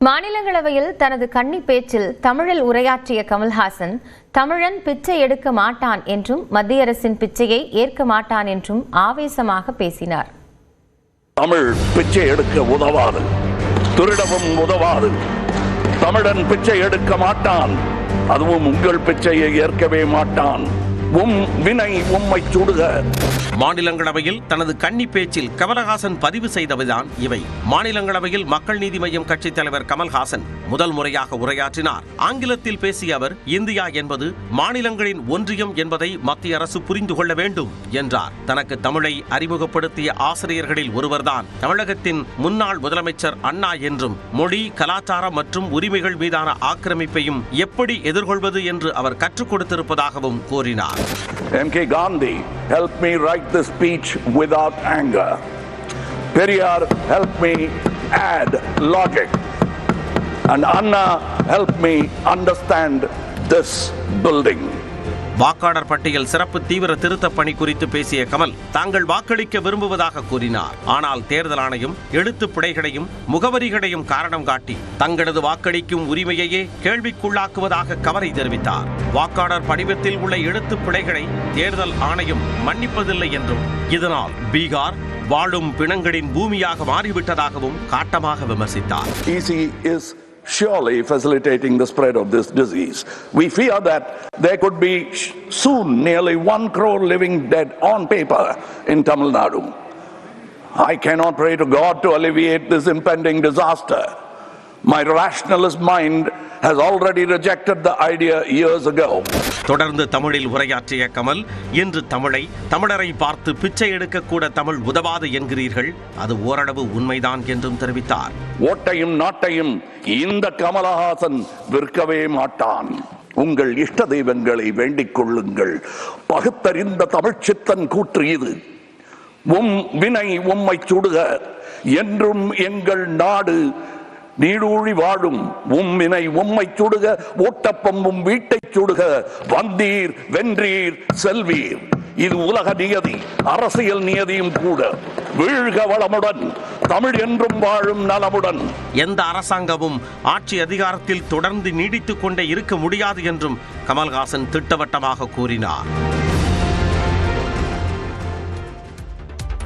மாநிலங்களவையில் தனது கன்னி பேச்சில் தமிழில் உரையாற்றிய கமல்ஹாசன், தமிழன் பிச்சை எடுக்க மாட்டான் என்றும் மத்திய அரசின் பிச்சையை ஏற்க மாட்டான் என்றும் ஆவேசமாக பேசினார். தமிழ் பிச்சை எடுக்க உதவாது, திருடவும் உதவாது. தமிழன் பிச்சை எடுக்க மாட்டான், அதுவும் உங்கள் பிச்சையை ஏற்கவே மாட்டான். வினை உம்மை சுடுக. மாநிலங்களவையில் தனது கன்னி பேச்சில் கமல்ஹாசன் பதிவு செய்தவைதான் இவை. மாநிலங்களவையில் மக்கள் நீதி மய்யம் கட்சித் தலைவர் கமல்ஹாசன் முதல் முறையாக உரையாற்றினார். ஆங்கிலத்தில் பேசிய அவர், இந்தியா என்பது மாநிலங்களின் ஒன்றியம் என்பதை மத்திய அரசு புரிந்து கொள்ள வேண்டும் என்றார். தனக்கு தமிழை அறிமுகப்படுத்திய ஆசிரியர்களில் ஒருவர்தான் தமிழகத்தின் முன்னாள் முதலமைச்சர் அண்ணா என்றும், மொழி, கலாச்சாரம் மற்றும் உரிமைகள் மீதான ஆக்கிரமிப்பையும் எப்படி எதிர்கொள்வது என்று அவர் கற்றுக் கொடுத்திருப்பதாகவும் கூறினார். M.K. Gandhi helped me write this speech without anger. Periyar helped me add logic. And Anna helped me understand this building. வாக்காளர் பட்டியல் சிறப்பு தீவிர திருத்தப் பணி குறித்து பேசிய கமல், தாங்கள் வாக்களிக்க விரும்புவதாக கூறினார். ஆனால் தேர்தல் ஆணையம் எழுத்துப் பிழைகளையும் முகவரிகளையும் காரணம் காட்டி தங்களது வாக்களிக்கும் உரிமையையே கேள்விக்குள்ளாக்குவதாக கவலை தெரிவித்தார். வாக்காளர் படிவத்தில் உள்ள எழுத்துப் பிழைகளை தேர்தல் ஆணையம் மன்னிப்பதில்லை என்றும், இதனால் பீகார் வாழும் பிணங்களின் பூமியாக மாறிவிட்டதாகவும் காட்டமாக விமர்சித்தார். Surely facilitating the spread of this disease. We fear that there could be soon nearly 1 crore living dead on paper in Tamil Nadu. I cannot pray to God to alleviate this impending disaster. My rationalist mind has already rejected the idea years ago. தொடர்ந்து தமிழில் உரையாற்றிய கமல், இன்று தமிழரை பார்த்து பிச்சை எடுக்க கூட தமிழ் உதவாது என்கிறீர்கள், அது ஓரளவு உண்மைதான் என்றும் தெரிவித்தார். ஓட்டையும் நாட்டையும் இந்த கமலஹாசன் விற்கவே மாட்டான். உங்கள் இஷ்ட தெய்வங்களை வேண்டிக் கொள்ளுங்கள். பகுத்தறிந்த தமிழ் சித்தன் கூற்று இது. வினை உம்மை சுடுக, என்றும் எங்கள் நாடு நீடூழி வாழும். வினை உம்மை சுடுக, ஓட்டப்பம் வீட்டை சுடுக. வந்தீர் வென்றீர் செல்வீர். இது உலக நியதி, அரசியல் நியதியும் கூட. வீழ்க வளமுடன், தமிழ் என்றும் வாழும் நலமுடன். எந்த அரசாங்கமும் ஆட்சி அதிகாரத்தில் தொடர்ந்து நீடித்துக் கொண்டே இருக்க முடியாது என்றும் கமல்ஹாசன் திட்டவட்டமாக கூறினார்.